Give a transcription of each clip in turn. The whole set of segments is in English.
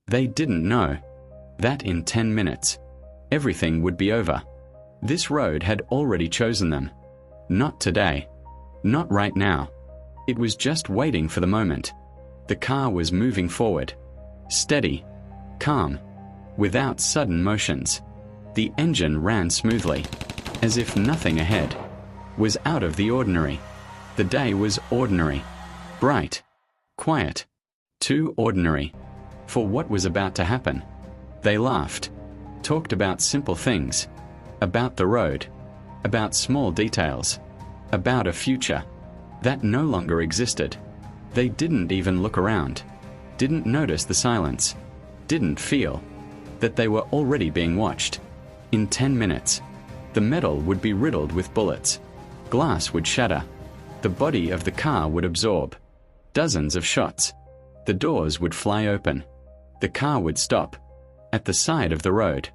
They didn't know that in 10 minutes, everything would be over. This road had already chosen them. Not today. Not right now. It was just waiting for the moment. The car was moving forward. Steady. Calm. Without sudden motions. The engine ran smoothly, as if nothing ahead was out of the ordinary. The day was ordinary. Bright. Quiet. Too ordinary for what was about to happen. They laughed. Talked about simple things. About the road. About small details. About a future that no longer existed. They didn't even look around. Didn't notice the silence. Didn't feel that they were already being watched. In 10 minutes, the metal would be riddled with bullets. Glass would shatter. The body of the car would absorb dozens of shots. The doors would fly open. The car would stop at the side of the road.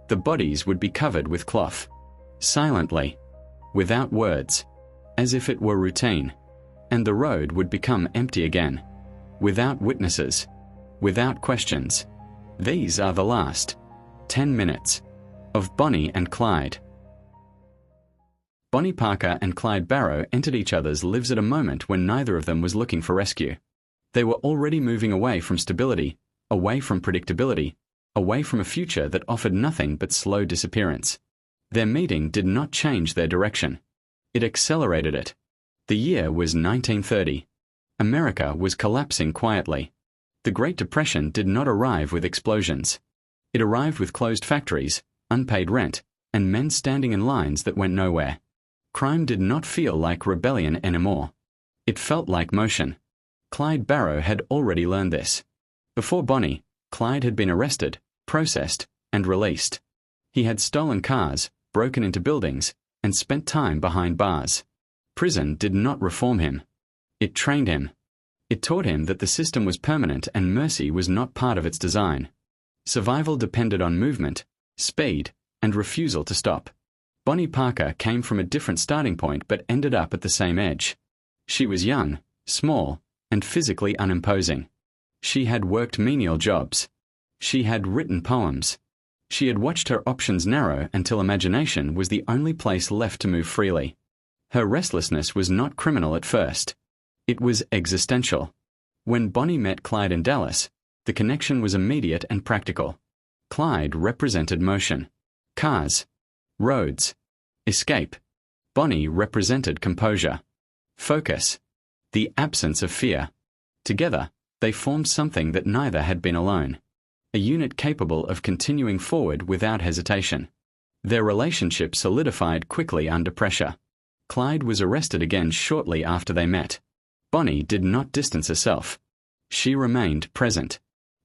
The bodies would be covered with cloth. Silently. Without words. As if it were routine. And the road would become empty again. Without witnesses. Without questions. These are the last 10 minutes of Bonnie and Clyde. Bonnie Parker and Clyde Barrow entered each other's lives at a moment when neither of them was looking for rescue. They were already moving away from stability, away from predictability, away from a future that offered nothing but slow disappearance. Their meeting did not change their direction. It accelerated it. The year was 1930. America was collapsing quietly. The Great Depression did not arrive with explosions. It arrived with closed factories, unpaid rent, and men standing in lines that went nowhere. Crime did not feel like rebellion anymore. It felt like motion. Clyde Barrow had already learned this. Before Bonnie, Clyde had been arrested, processed, and released. He had stolen cars, broken into buildings, and spent time behind bars. Prison did not reform him. It trained him. It taught him that the system was permanent and mercy was not part of its design. Survival depended on movement, speed, and refusal to stop. Bonnie Parker came from a different starting point but ended up at the same edge. She was young, small, and physically unimposing. She had worked menial jobs. She had written poems. She had watched her options narrow until imagination was the only place left to move freely. Her restlessness was not criminal at first. It was existential. When Bonnie met Clyde in Dallas, the connection was immediate and practical. Clyde represented motion. Cars. Roads. Escape. Bonnie represented composure. Focus. The absence of fear. Together, they formed something that neither had been alone. A unit capable of continuing forward without hesitation. Their relationship solidified quickly under pressure. Clyde was arrested again shortly after they met. Bonnie did not distance herself. She remained present.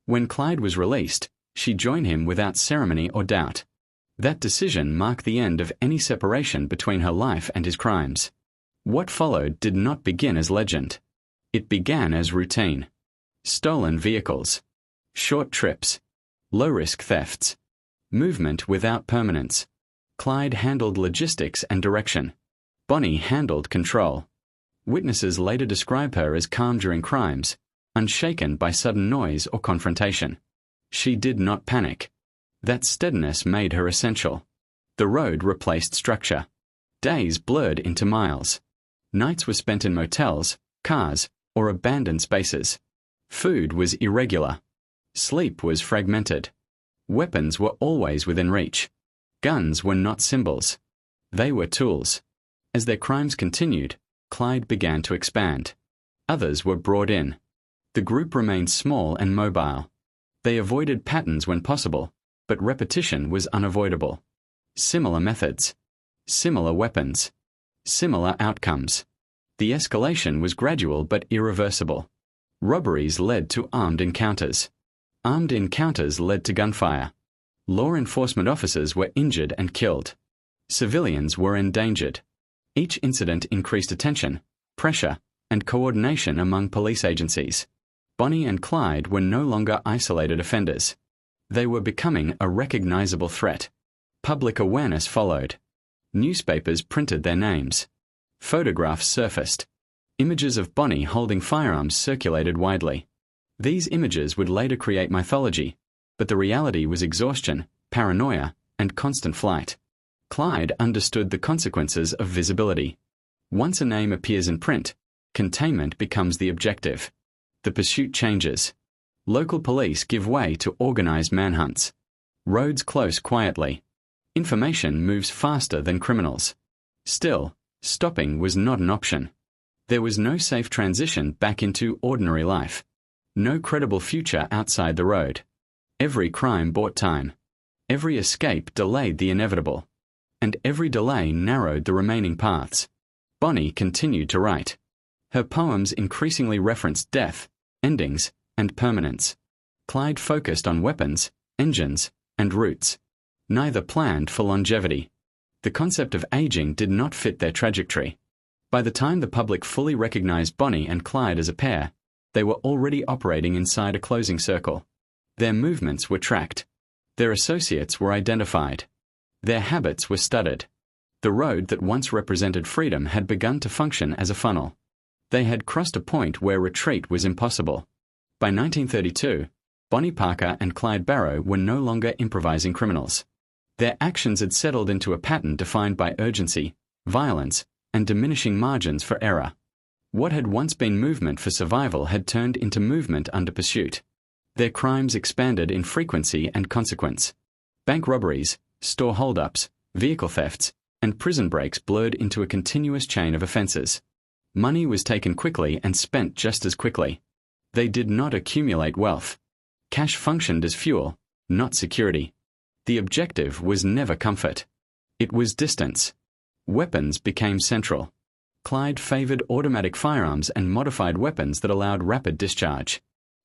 When Clyde was released, she joined him without ceremony or doubt. That decision marked the end of any separation between her life and his crimes. What followed did not begin as legend. It began as routine. Stolen vehicles. Short trips. Low-risk thefts. Movement without permanence. Clyde handled logistics and direction. Bonnie handled control. Witnesses later describe her as calm during crimes, unshaken by sudden noise or confrontation. She did not panic. That steadiness made her essential. The road replaced structure. Days blurred into miles. Nights were spent in motels, cars, or abandoned spaces. Food was irregular. Sleep was fragmented. Weapons were always within reach. Guns were not symbols. They were tools. As their crimes continued, Clyde began to expand. Others were brought in. The group remained small and mobile. They avoided patterns when possible, but repetition was unavoidable. Similar methods. Similar weapons. Similar outcomes. The escalation was gradual but irreversible. Robberies led to armed encounters. Armed encounters led to gunfire. Law enforcement officers were injured and killed. Civilians were endangered. Each incident increased attention, pressure, and coordination among police agencies. Bonnie and Clyde were no longer isolated offenders. They were becoming a recognizable threat. Public awareness followed. Newspapers printed their names. Photographs surfaced. Images of Bonnie holding firearms circulated widely. These images would later create mythology, but the reality was exhaustion, paranoia, and constant flight. Clyde understood the consequences of visibility. Once a name appears in print, containment becomes the objective. The pursuit changes. Local police give way to organized manhunts. Roads close quietly. Information moves faster than criminals. Still, stopping was not an option. There was no safe transition back into ordinary life. No credible future outside the road. Every crime bought time. Every escape delayed the inevitable. And every delay narrowed the remaining paths. Bonnie continued to write. Her poems increasingly referenced death, endings, and permanence. Clyde focused on weapons, engines, and routes. Neither planned for longevity. The concept of aging did not fit their trajectory. By the time the public fully recognized Bonnie and Clyde as a pair, they were already operating inside a closing circle. Their movements were tracked. Their associates were identified. Their habits were studied. The road that once represented freedom had begun to function as a funnel. They had crossed a point where retreat was impossible. By 1932, Bonnie Parker and Clyde Barrow were no longer improvising criminals. Their actions had settled into a pattern defined by urgency, violence, and diminishing margins for error. What had once been movement for survival had turned into movement under pursuit. Their crimes expanded in frequency and consequence. Bank robberies, store holdups, vehicle thefts, and prison breaks blurred into a continuous chain of offenses. Money was taken quickly and spent just as quickly. They did not accumulate wealth. Cash functioned as fuel, not security. The objective was never comfort. It was distance. Weapons became central. Clyde favored automatic firearms and modified weapons that allowed rapid discharge.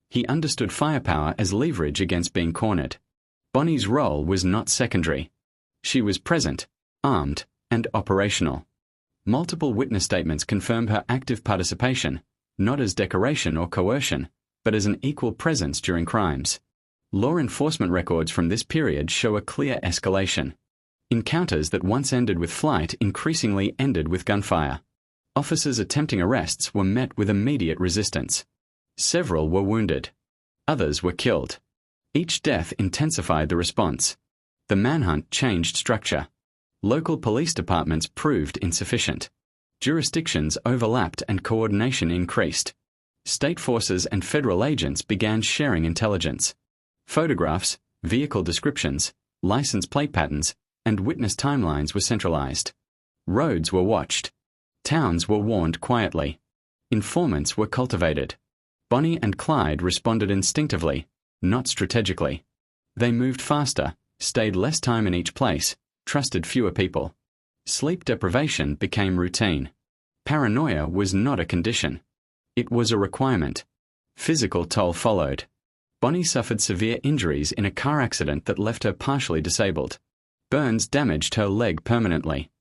He understood firepower as leverage against being cornered. Bonnie's role was not secondary. She was present, armed, and operational. Multiple witness statements confirmed her active participation, not as decoration or coercion, but as an equal presence during crimes. Law enforcement records from this period show a clear escalation. Encounters that once ended with flight increasingly ended with gunfire. Officers attempting arrests were met with immediate resistance. Several were wounded. Others were killed. Each death intensified the response. The manhunt changed structure. Local police departments proved insufficient. Jurisdictions overlapped and coordination increased. State forces and federal agents began sharing intelligence. Photographs, vehicle descriptions, license plate patterns, and witness timelines were centralized. Roads were watched. Towns were warned quietly. Informants were cultivated. Bonnie and Clyde responded instinctively, not strategically. They moved faster, stayed less time in each place, trusted fewer people. Sleep deprivation became routine. Paranoia was not a condition. It was a requirement. Physical toll followed. Bonnie suffered severe injuries in a car accident that left her partially disabled. Burns damaged her leg permanently.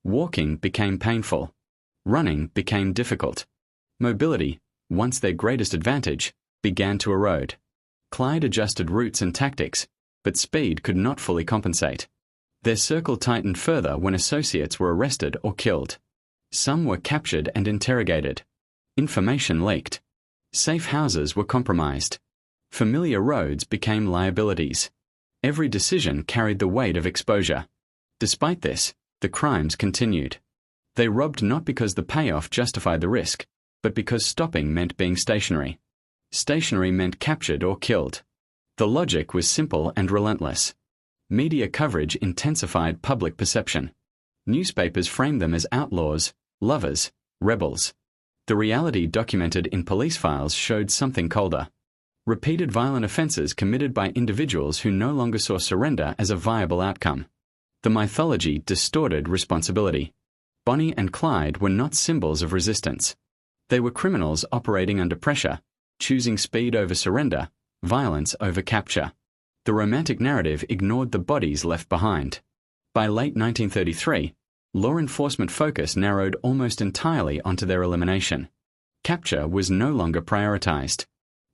Walking became painful. Running became difficult. Mobility, once their greatest advantage, began to erode. Clyde adjusted routes and tactics, but speed could not fully compensate. Their circle tightened further when associates were arrested or killed. Some were captured and interrogated. Information leaked. Safe houses were compromised. Familiar roads became liabilities. Every decision carried the weight of exposure. Despite this, the crimes continued. They robbed not because the payoff justified the risk, but because stopping meant being stationary. Stationary meant captured or killed. The logic was simple and relentless. Media coverage intensified public perception. Newspapers framed them as outlaws, lovers, rebels. The reality documented in police files showed something colder. Repeated violent offenses committed by individuals who no longer saw surrender as a viable outcome. The mythology distorted responsibility. Bonnie and Clyde were not symbols of resistance. They were criminals operating under pressure, choosing speed over surrender, violence over capture. The romantic narrative ignored the bodies left behind. By late 1933, law enforcement focus narrowed almost entirely onto their elimination. Capture was no longer prioritized.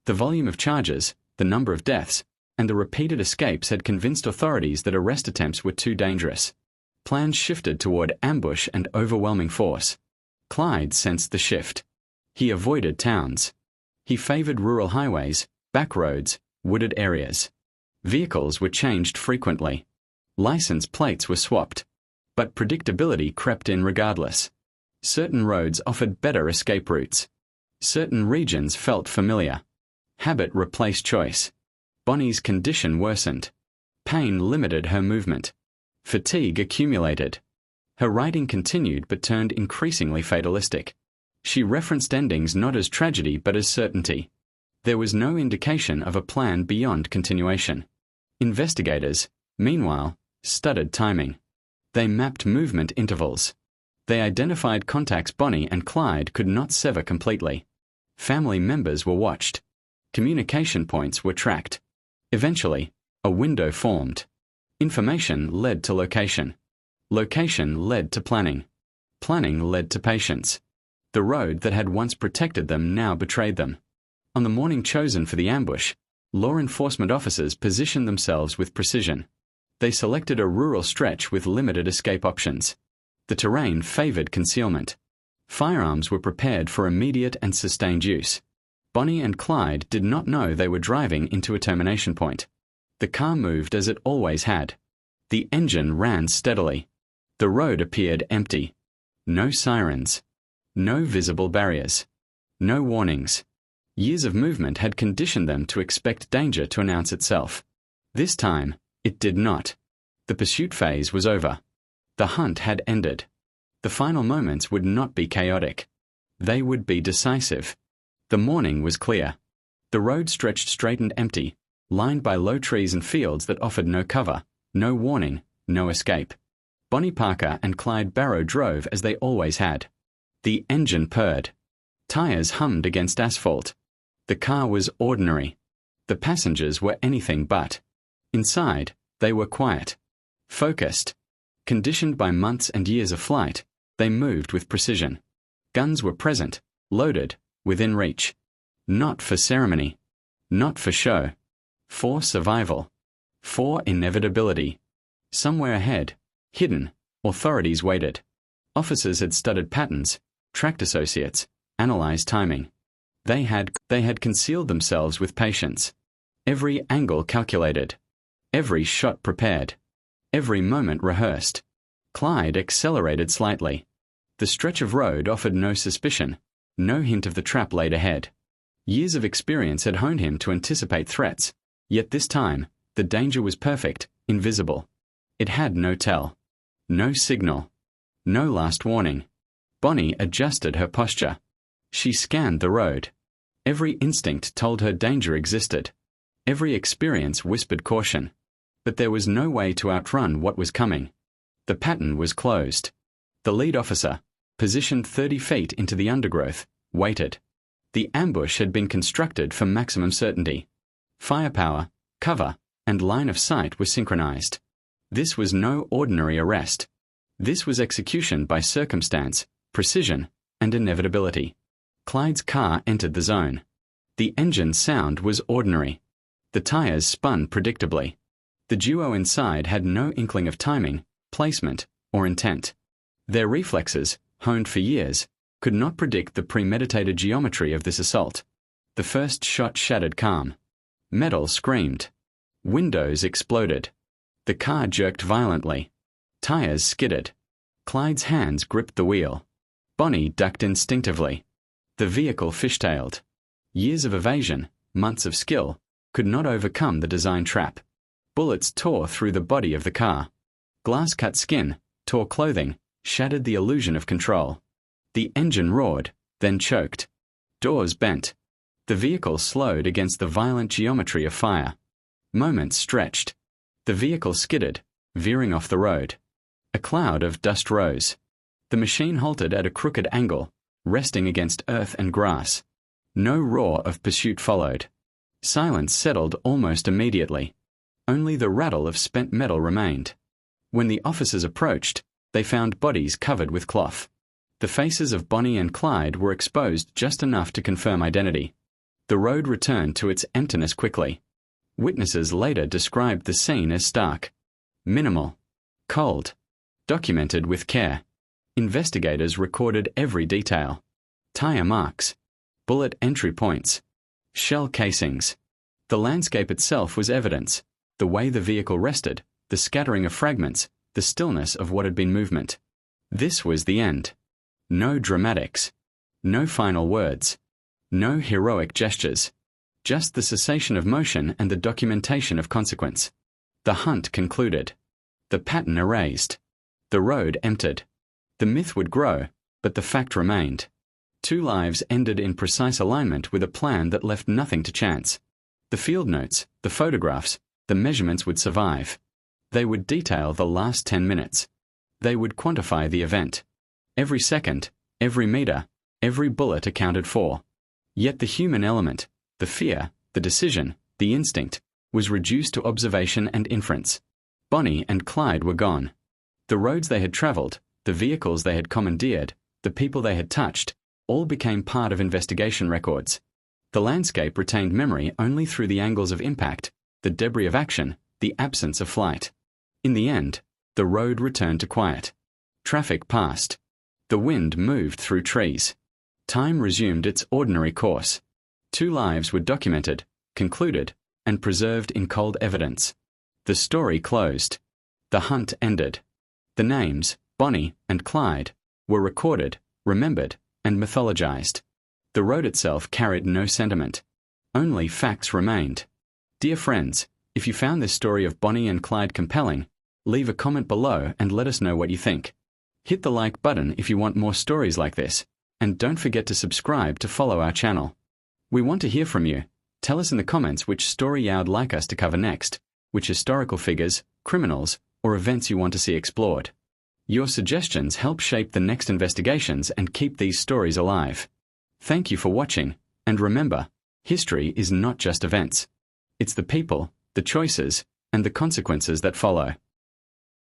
The volume of charges, the number of deaths, and the repeated escapes had convinced authorities that arrest attempts were too dangerous. Plans shifted toward ambush and overwhelming force. Clyde sensed the shift. He avoided towns. He favored rural highways, back roads, wooded areas. Vehicles were changed frequently. License plates were swapped. But predictability crept in regardless. Certain roads offered better escape routes. Certain regions felt familiar. Habit replaced choice. Bonnie's condition worsened. Pain limited her movement. Fatigue accumulated. Her writing continued but turned increasingly fatalistic. She referenced endings not as tragedy but as certainty. There was no indication of a plan beyond continuation. Investigators, meanwhile, studied timing. They mapped movement intervals. They identified contacts Bonnie and Clyde could not sever completely. Family members were watched. Communication points were tracked. Eventually, a window formed. Information led to location. Location led to planning. Planning led to patience. The road that had once protected them now betrayed them. On the morning chosen for the ambush, law enforcement officers positioned themselves with precision. They selected a rural stretch with limited escape options. The terrain favored concealment. Firearms were prepared for immediate and sustained use. Bonnie and Clyde did not know they were driving into a termination point. The car moved as it always had. The engine ran steadily. The road appeared empty. No sirens. No visible barriers. No warnings. Years of movement had conditioned them to expect danger to announce itself. This time, it did not. The pursuit phase was over. The hunt had ended. The final moments would not be chaotic. They would be decisive. The morning was clear. The road stretched straight and empty, lined by low trees and fields that offered no cover, no warning, no escape. Bonnie Parker and Clyde Barrow drove as they always had. The engine purred. Tires hummed against asphalt. The car was ordinary. The passengers were anything but. Inside, they were quiet. Focused. Conditioned by months and years of flight, they moved with precision. Guns were present, loaded, within reach. Not for ceremony. Not for show. For survival. For inevitability. Somewhere ahead, hidden, authorities waited. Officers had studied patterns, tracked associates, analyzed timing. They had concealed themselves with patience. Every angle calculated. Every shot prepared. Every moment rehearsed. Clyde accelerated slightly. The stretch of road offered no suspicion, no hint of the trap laid ahead. Years of experience had honed him to anticipate threats, yet this time, the danger was perfect, invisible. It had no tell. No signal. No last warning. Bonnie adjusted her posture. She scanned the road. Every instinct told her danger existed. Every experience whispered caution. But there was no way to outrun what was coming. The pattern was closed. The lead officer, positioned 30 feet into the undergrowth, waited. The ambush had been constructed for maximum certainty. Firepower, cover, and line of sight were synchronized. This was no ordinary arrest. This was execution by circumstance, precision, and inevitability. Clyde's car entered the zone. The engine's sound was ordinary. The tires spun predictably. The duo inside had no inkling of timing, placement, or intent. Their reflexes, honed for years, could not predict the premeditated geometry of this assault. The first shot shattered calm. Metal screamed. Windows exploded. The car jerked violently. Tires skidded. Clyde's hands gripped the wheel. Bonnie ducked instinctively. The vehicle fishtailed. Years of evasion, months of skill, could not overcome the design trap. Bullets tore through the body of the car. Glass-cut skin, tore clothing, shattered the illusion of control. The engine roared, then choked. Doors bent. The vehicle slowed against the violent geometry of fire. Moments stretched. The vehicle skidded, veering off the road. A cloud of dust rose. The machine halted at a crooked angle, resting against earth and grass. No roar of pursuit followed. Silence settled almost immediately. Only the rattle of spent metal remained. When the officers approached, they found bodies covered with cloth. The faces of Bonnie and Clyde were exposed just enough to confirm identity. The road returned to its emptiness quickly. Witnesses later described the scene as stark. Minimal. Cold. Documented with care. Investigators recorded every detail. Tire marks. Bullet entry points. Shell casings. The landscape itself was evidence. The way the vehicle rested, the scattering of fragments, the stillness of what had been movement. This was the end. No dramatics. No final words. No heroic gestures. Just the cessation of motion and the documentation of consequence. The hunt concluded. The pattern erased. The road emptied. The myth would grow, but the fact remained. 2 lives ended in precise alignment with a plan that left nothing to chance. The field notes, the photographs, the measurements would survive. They would detail the last 10 minutes. They would quantify the event. Every second, every meter, every bullet accounted for. Yet the human element, the fear, the decision, the instinct, was reduced to observation and inference. Bonnie and Clyde were gone. The roads they had traveled, the vehicles they had commandeered, the people they had touched, all became part of investigation records. The landscape retained memory only through the angles of impact, the debris of action, the absence of flight. In the end, the road returned to quiet. Traffic passed. The wind moved through trees. Time resumed its ordinary course. 2 lives were documented, concluded, and preserved in cold evidence. The story closed. The hunt ended. The names, Bonnie and Clyde, were recorded, remembered, and mythologized. The road itself carried no sentiment. Only facts remained. Dear friends, if you found this story of Bonnie and Clyde compelling, leave a comment below and let us know what you think. Hit the like button if you want more stories like this, and don't forget to subscribe to follow our channel. We want to hear from you. Tell us in the comments which story you'd like us to cover next, which historical figures, criminals, or events you want to see explored. Your suggestions help shape the next investigations and keep these stories alive. Thank you for watching, and remember, history is not just events. It's the people, the choices, and the consequences that follow.